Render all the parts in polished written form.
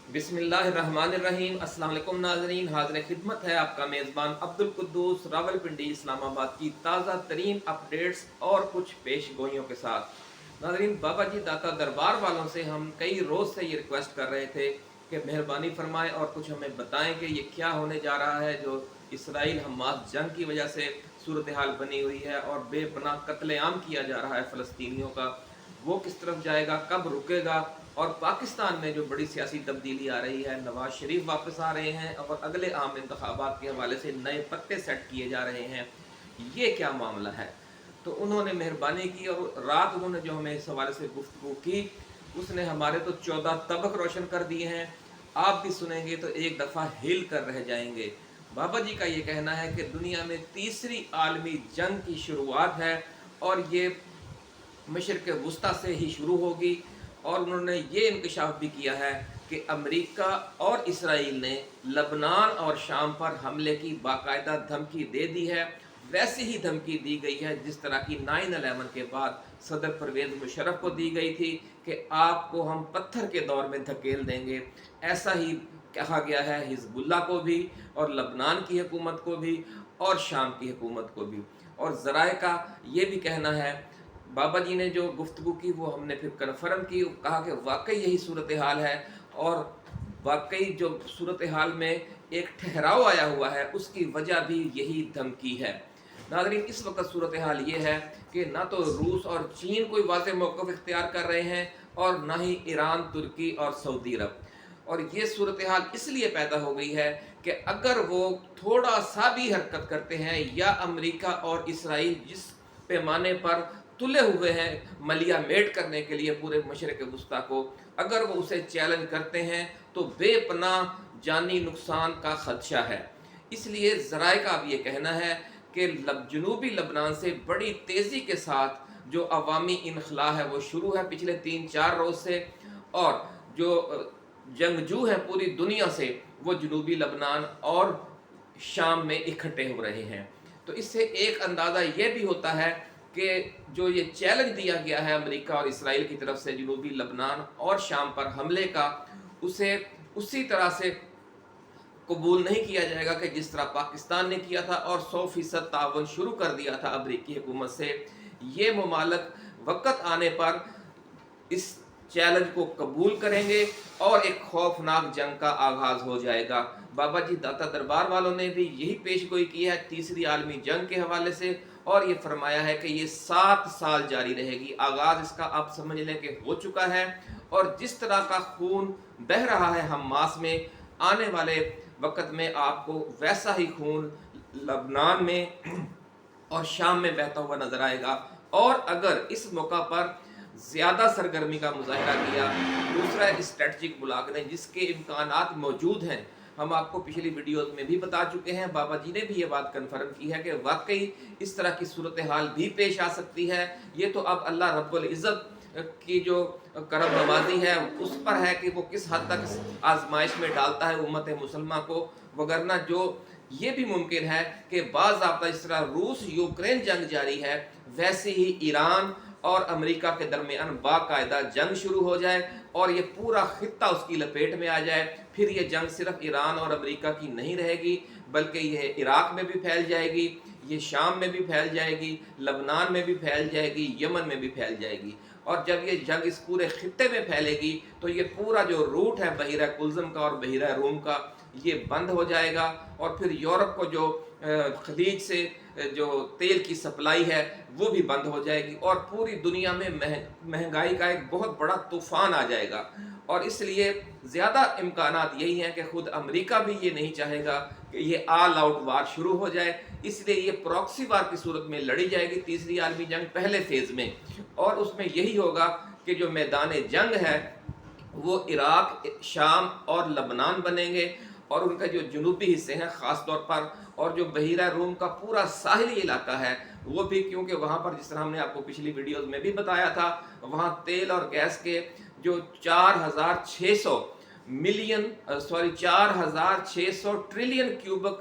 बिस्मिल्लाहिर्रहमानिर्रहीम। अस्सलाम वालेकुम नाज़रीन, हाज़िर खिदमत है आपका मेज़बान अब्दुल कुद्दूस रावलपिंडी इस्लामाबाद की ताज़ा तरीन अपडेट्स और कुछ पेश गोइयों के साथ। नाज़रीन, बाबा जी दाता दरबार वालों से हम कई रोज़ से ये रिक्वेस्ट कर रहे थे कि मेहरबानी फरमाएं और कुछ हमें बताएं कि ये क्या होने जा रहा है जो इसराइल हमास जंग की वजह से सूरत हाल बनी हुई है और बेपनाह कत्लेआम किया जा रहा है फ़लस्तीनियों का, वो किस तरफ जाएगा, कब रुकेगा। और पाकिस्तान में जो बड़ी सियासी तब्दीली आ रही है, नवाज शरीफ वापस आ रहे हैं और अगले आम इंतखाबात के हवाले से नए पत्ते सेट किए जा रहे हैं, ये क्या मामला है। तो उन्होंने मेहरबानी की और रात उन्होंने जो हमें इस हवाले से गुफ्तगू की, उसने हमारे तो 14 तबक रोशन कर दिए हैं। आप भी सुनेंगे तो एक दफ़ा हिल कर रह जाएंगे। बाबा जी का ये कहना है कि दुनिया में तीसरी आलमी जंग की शुरुआत है और ये मशरिक़ वुस्ता से ही शुरू होगी। और उन्होंने ये इंकशाफ भी किया है कि अमेरिका और इसराइल ने लबनान और शाम पर हमले की बाकायदा धमकी दे दी है। वैसी ही धमकी दी गई है जिस तरह की 9/11 के बाद सदर परवेज़ मुशर्रफ को दी गई थी कि आपको हम पत्थर के दौर में धकेल देंगे। ऐसा ही कहा गया है हिजबुल्लाह को भी और लबनान की हुकूमत को भी और शाम की हुकूमत को भी। और ज़राए का ये भी कहना है, बाबा जी ने जो गुफ्तगू की वो हमने फिर कन्फर्म की, कहा कि वाकई यही सूरत हाल है और वाकई जो सूरत हाल में एक ठहराव आया हुआ है उसकी वजह भी यही धमकी है। नाज़रीन, इस वक्त सूरत हाल ये है कि ना तो रूस और चीन कोई वाज़ेह मौक़िफ़ इख्तियार कर रहे हैं और ना ही ईरान, तुर्की और सऊदी अरब। और ये सूरत हाल इसलिए पैदा हो गई है कि अगर वो थोड़ा सा भी हरकत करते हैं या अमेरिका और इसराइल जिस पैमाने पर तुले हुए हैं मलिया मेट करने के लिए पूरे मशरिक़ वुस्ता को, अगर वो उसे चैलेंज करते हैं तो बेपनाह जानी नुकसान का खदशा है। इसलिए ज़राए का अब ये कहना है कि जनूबी लबनान से बड़ी तेज़ी के साथ जो अवामी इनखला है वो शुरू है पिछले 3-4 रोज़ से। और जो जंगजू हैं पूरी दुनिया से वो जनूबी लबनान और शाम में इकट्ठे हो रहे हैं। तो इससे एक अंदाज़ा ये भी होता है कि जो ये चैलेंज दिया गया है अमेरिका और इसराइल की तरफ से जनूबी लबनान और शाम पर हमले का, उसे उसी तरह से कबूल नहीं किया जाएगा कि जिस तरह पाकिस्तान ने किया था और 100% ताउन शुरू कर दिया था अमेरिकी हुकूमत से। ये ममालिक वक़्त आने पर इस चैलेंज को कबूल करेंगे और एक खौफनाक जंग का आगाज़ हो जाएगा। बाबा जी दाता दरबार वालों ने भी यही पेशगोई की है तीसरी आलमी जंग के हवाले से और ये फरमाया है कि ये 7 साल जारी रहेगी। आगाज़ इसका आप समझ लें कि हो चुका है और जिस तरह का खून बह रहा है हमास में, आने वाले वक़्त में आपको वैसा ही खून लबनान में और शाम में बहता हुआ नज़र आएगा। और अगर इस मौका पर ज़्यादा सरगर्मी का मुजाहरा किया दूसरा स्ट्रेटजिक ब्लॉक ने, जिसके इम्कानात मौजूद हैं, हम आपको पिछली वीडियोज़ में भी बता चुके हैं। बाबा जी ने भी ये बात कन्फर्म की है कि वाकई इस तरह की सूरत हाल भी पेश आ सकती है। ये तो अब अल्लाह रब्बुल इज़्ज़त की जो करम नवाजी है उस पर है कि वो किस हद तक इस आजमाइश में डालता है उम्मत मुसलमान को। वगरना जो ये भी मुमकिन है कि बाज़ाब्ता जिस तरह रूस यूक्रेन जंग जारी है वैसे ही ईरान और अमेरिका के दरमियान बाकायदा जंग शुरू हो जाए और ये पूरा खित्ता उसकी लपेट में आ जाए। फिर ये जंग सिर्फ ईरान और अमेरिका की नहीं रहेगी बल्कि ये इराक में भी फैल जाएगी, ये शाम में भी फैल जाएगी, लबनान में भी फैल जाएगी, यमन में भी फैल जाएगी। और जब ये जंग इस पूरे खित्ते में फैलेगी तो ये पूरा जो रूट है बहिरा कुल्ज़म का और बहिरा रूम का, ये बंद हो जाएगा और फिर यूरोप को जो खलीज से जो तेल की सप्लाई है वो भी बंद हो जाएगी और पूरी दुनिया में महंगाई का एक बहुत बड़ा तूफ़ान आ जाएगा। और इसलिए ज़्यादा इम्कानात यही हैं कि ख़ुद अमेरिका भी ये नहीं चाहेगा कि ये ऑल आउट वार शुरू हो जाए। इसलिए ये प्रॉक्सी वार की सूरत में लड़ी जाएगी तीसरी आलमी जंग पहले फेज़ में। और उसमें यही होगा कि जो मैदान जंग है वो इराक, शाम और लबनान बनेंगे और उनका जो जनूबी हिस्से हैं ख़ास तौर पर, और जो बहिरा रूम का पूरा साहिली इलाका है वो भी, क्योंकि वहाँ पर जिस तरह हमने आपको पिछली वीडियोज़ में भी बताया था, वहाँ तेल और गैस के जो 4,600 ट्रिलियन क्यूबिक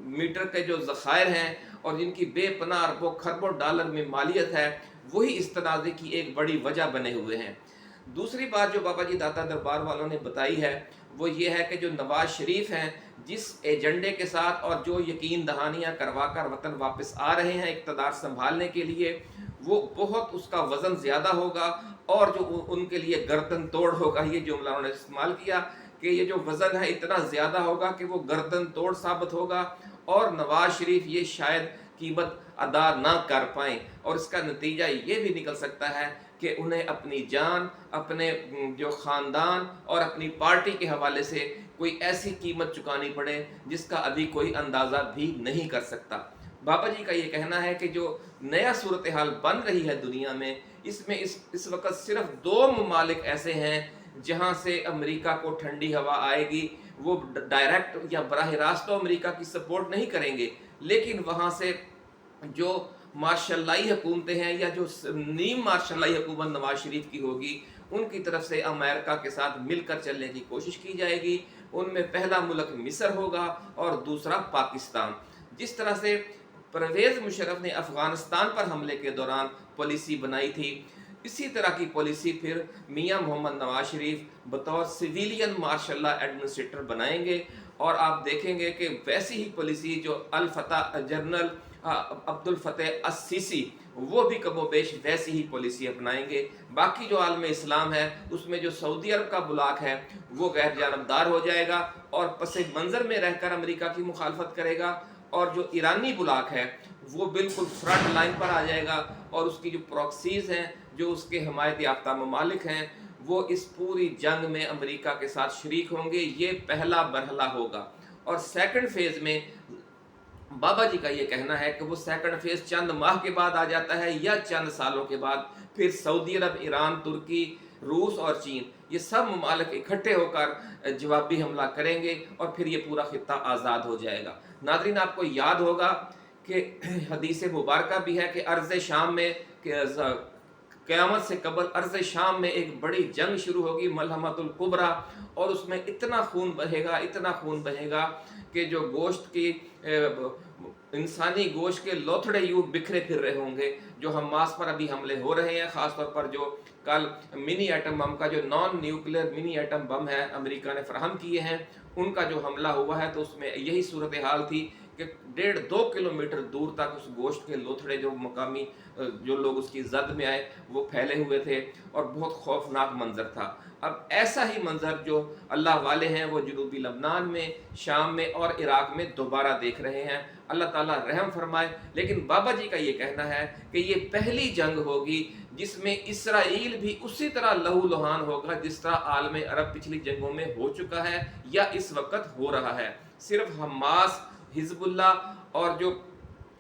मीटर के जो ज़खायर हैं और जिनकी बेपनाह अरबों खरबों डॉलर में मालियत है, वही इस तनाज़े की एक बड़ी वजह बने हुए हैं। दूसरी बात जो बाबा जी दाता दरबार वालों ने बताई है वो ये है कि जो नवाज शरीफ हैं, जिस एजेंडे के साथ और जो यकीन दहानियाँ करवा कर वतन वापस आ रहे हैं इक़्तिदार संभालने के लिए, वो बहुत उसका वज़न ज़्यादा होगा और जो उनके लिए गर्दन तोड़ होगा। ये जुमला उन्होंने इस्तेमाल किया कि ये जो वज़न है इतना ज़्यादा होगा कि वो गर्दन तोड़ साबित होगा और नवाज शरीफ ये शायद कीमत अदा ना कर पाएँ, और इसका नतीजा ये भी निकल सकता है कि उन्हें अपनी जान, अपने जो ख़ानदान और अपनी पार्टी के हवाले से कोई ऐसी कीमत चुकानी पड़े जिसका अभी कोई अंदाज़ा भी नहीं कर सकता। बाबा जी का ये कहना है कि जो नया सूरत हाल बन रही है दुनिया में, इसमें इस वक्त सिर्फ 2 ममालिक ऐसे हैं जहाँ से अमेरिका को ठंडी हवा आएगी। वो डायरेक्ट या बराह रास्त तो अमेरिका की सपोर्ट नहीं करेंगे, लेकिन वहाँ से जो मार्शल्लाई हुकूमतें हैं या जो नीम मार्शल्लाई हुकूमत नवाज शरीफ की होगी, उनकी तरफ से अमेरिका के साथ मिलकर चलने की कोशिश की जाएगी। उनमें पहला मुल्क मिस्र होगा और दूसरा पाकिस्तान। जिस तरह से परवेज़ मुशर्रफ ने अफ़गानिस्तान पर हमले के दौरान पॉलिसी बनाई थी, इसी तरह की पॉलिसी फिर मियां मोहम्मद नवाज शरीफ बतौर सिविलियन मार्शल एडमिनिस्ट्रेटर बनाएंगे, और आप देखेंगे कि वैसी ही पॉलिसी जो अल फतह जनरल अब्दुल फतेह अस-सीसी, वो भी कमोबेश वैसी ही पॉलिसी अपनाएंगे। बाकी जो आलम इस्लाम है उसमें जो सऊदी अरब का बुलाक है वो गैर जानबदार हो जाएगा और पस मंज़र में रहकर अमेरिका की मुखालफत करेगा, और जो ईरानी बुलाक है वो बिल्कुल फ्रंट लाइन पर आ जाएगा, और उसकी जो प्रॉक्सीज़ हैं, जो उसके हमायत याफ्ता ममालिक हैं, वो इस पूरी जंग में अमेरिका के साथ शरीक होंगे। ये पहला मरहला होगा। और सेकंड फेज़ में बाबा जी का ये कहना है कि वो सेकंड फेज़ चंद माह के बाद आ जाता है या चंद सालों के बाद। फिर सऊदी अरब, ईरान, तुर्की, रूस और चीन, ये सब ममालिक इकट्ठे होकर जवाबी हमला करेंगे और फिर ये पूरा खित्ता आज़ाद हो जाएगा। नाज़रीन, आपको याद होगा कि हदीस मुबारका भी है कि अर्ज़ शाम में क़यामत से कबल अर्ज़ शाम में एक बड़ी जंग शुरू होगी, मलहमतुल कुबरा, और उसमें इतना खून बहेगा, इतना खून बहेगा कि जो गोश्त की इंसानी गोश्त के लोथड़े यूं बिखरे फिर रहे होंगे। जो हमास पर अभी हमले हो रहे हैं, ख़ासतौर पर जो कल मिनी एटम बम का जो non nuclear mini atom bomb है अमेरिका ने फराहम किए हैं, उनका जो हमला हुआ है तो उसमें यही सूरत हाल थी कि 1.5-2 किलोमीटर दूर तक उस गोश्त के लोथड़े जो मकामी जो लोग उसकी जद में आए वो फैले हुए थे और बहुत खौफनाक मंजर था। अब ऐसा ही मंजर जो अल्लाह वाले हैं वो जनूबी लबनान में, शाम में और इराक में दोबारा देख रहे हैं। अल्लाह ताला रहम फरमाए। लेकिन बाबा जी का ये कहना है कि ये पहली जंग होगी जिसमें इसराइल भी उसी तरह लहू लुहान होगा जिस तरह आलम अरब पिछली जंगों में हो चुका है या इस वक्त हो रहा है। सिर्फ हमास, हिजबुल्लाह और जो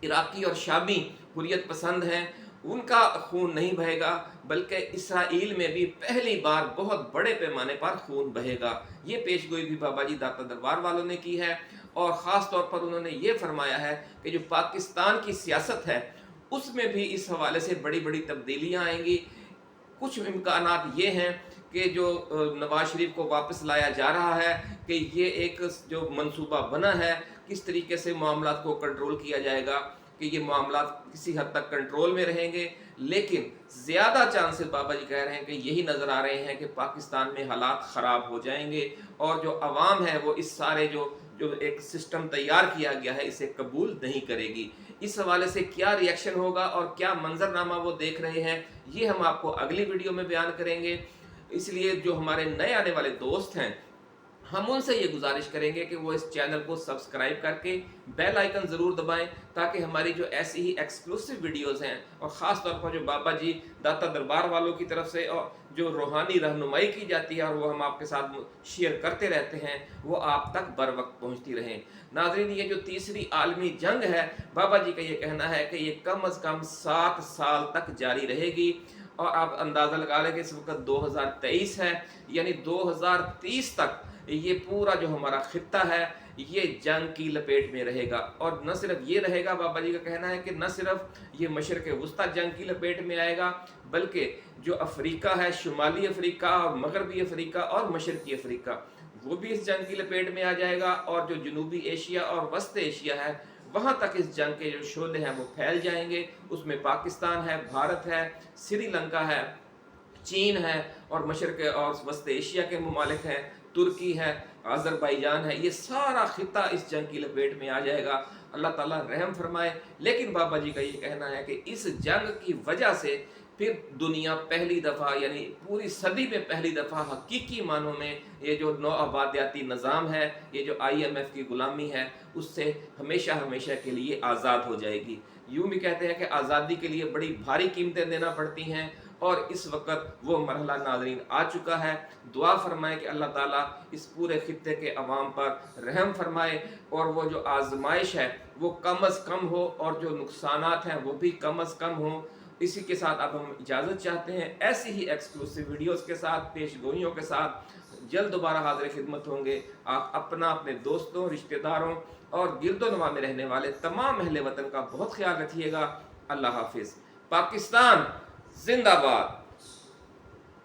इराकी और शामी हुर्रियत पसंद हैं उनका खून नहीं बहेगा, बल्कि इसराइल में भी पहली बार बहुत बड़े पैमाने पर खून बहेगा। ये पेशगोई भी बाबा जी दाता दरबार वालों ने की है, और ख़ास तौर पर उन्होंने ये फरमाया है कि जो पाकिस्तान की सियासत है उसमें भी इस हवाले से बड़ी बड़ी तब्दीलियाँ आएंगी। कुछ इम्कानात ये हैं कि जो नवाज शरीफ को वापस लाया जा रहा है कि ये एक जो मंसूबा बना है, किस तरीके से मामलात को कंट्रोल किया जाएगा, कि ये मामलात किसी हद तक कंट्रोल में रहेंगे। लेकिन ज़्यादा चांसेस बाबा जी कह रहे हैं कि यही नज़र आ रहे हैं कि पाकिस्तान में हालात ख़राब हो जाएंगे और जो अवाम है वो इस सारे जो एक सिस्टम तैयार किया गया है इसे कबूल नहीं करेगी। इस हवाले से क्या रिएक्शन होगा और क्या मंजरनामा वो देख रहे हैं, ये हम आपको अगली वीडियो में बयान करेंगे। इसलिए जो हमारे नए आने वाले दोस्त हैं, हम उनसे ये गुजारिश करेंगे कि वो इस चैनल को सब्सक्राइब करके बेल आइकन ज़रूर दबाएं, ताकि हमारी जो ऐसी ही एक्सक्लूसिव वीडियोस हैं और ख़ास तौर पर जो बाबा जी दाता दरबार वालों की तरफ से और जो रूहानी रहनुमाई की जाती है और वो हम आपके साथ शेयर करते रहते हैं, वो आप तक बर वक्त पहुँचती रहें। नाज़रीन, ये जो तीसरी आलमी जंग है, बाबा जी का ये कहना है कि ये कम अज़ कम 7 साल तक जारी रहेगी, और आप अंदाज़ा लगा लें कि इस वक्त 2023 है, यानी 2030 तक ये पूरा जो हमारा खित्ता है ये जंग की लपेट में रहेगा। और न सिर्फ ये रहेगा, बाबा जी का कहना है कि न सिर्फ ये मशरक़ वुस्ता जंग की लपेट में आएगा, बल्कि जो अफ्रीका है, शुमाली अफ्रीका और मगरबी अफ्रीका और मशरक़ी अफ्रीका, वो भी इस जंग की लपेट में आ जाएगा। और जो जनूबी एशिया और वस्त एशिया है, वहाँ तक इस जंग के जो शोले हैं वो फैल जाएंगे। उसमें पाकिस्तान है, भारत है, श्रीलंका है, چین ہے اور مشرق اور وسط ایشیا کے ممالک ہیں، ترکی ہے، آذربائیجان ہے، یہ سارا خطہ اس جنگ کی لپیٹ میں آ جائے گا۔ اللہ تعالیٰ رحم فرمائے۔ لیکن بابا جی کا یہ کہنا ہے کہ اس جنگ کی وجہ سے پھر دنیا پہلی دفعہ، یعنی پوری صدی میں پہلی دفعہ حقیقی معنوں میں یہ جو نو آبادیاتی نظام ہے، یہ جو IMF کی غلامی ہے، اس سے ہمیشہ ہمیشہ کے لیے آزاد ہو جائے گی۔ یوں بھی کہتے ہیں کہ آزادی کے لیے بڑی بھاری قیمتیں دینا پڑتی ہیں، اور اس وقت وہ مرحلہ ناظرین آ چکا ہے۔ دعا فرمائیں کہ اللہ تعالیٰ اس پورے خطے کے عوام پر رحم فرمائے، اور وہ جو آزمائش ہے وہ کم از کم ہو، اور جو نقصانات ہیں وہ بھی کم از کم ہوں۔ اسی کے ساتھ اب ہم اجازت چاہتے ہیں، ایسی ہی ایکسکلوسیو ویڈیوز کے ساتھ، پیش گوئیوں کے ساتھ جلد دوبارہ حاضر خدمت ہوں گے۔ آپ اپنا، اپنے دوستوں، رشتہ داروں اور گرد و نواح میں رہنے والے تمام اہل وطن کا بہت خیال رکھیے گا۔ اللہ حافظ۔ پاکستان زندہ باد۔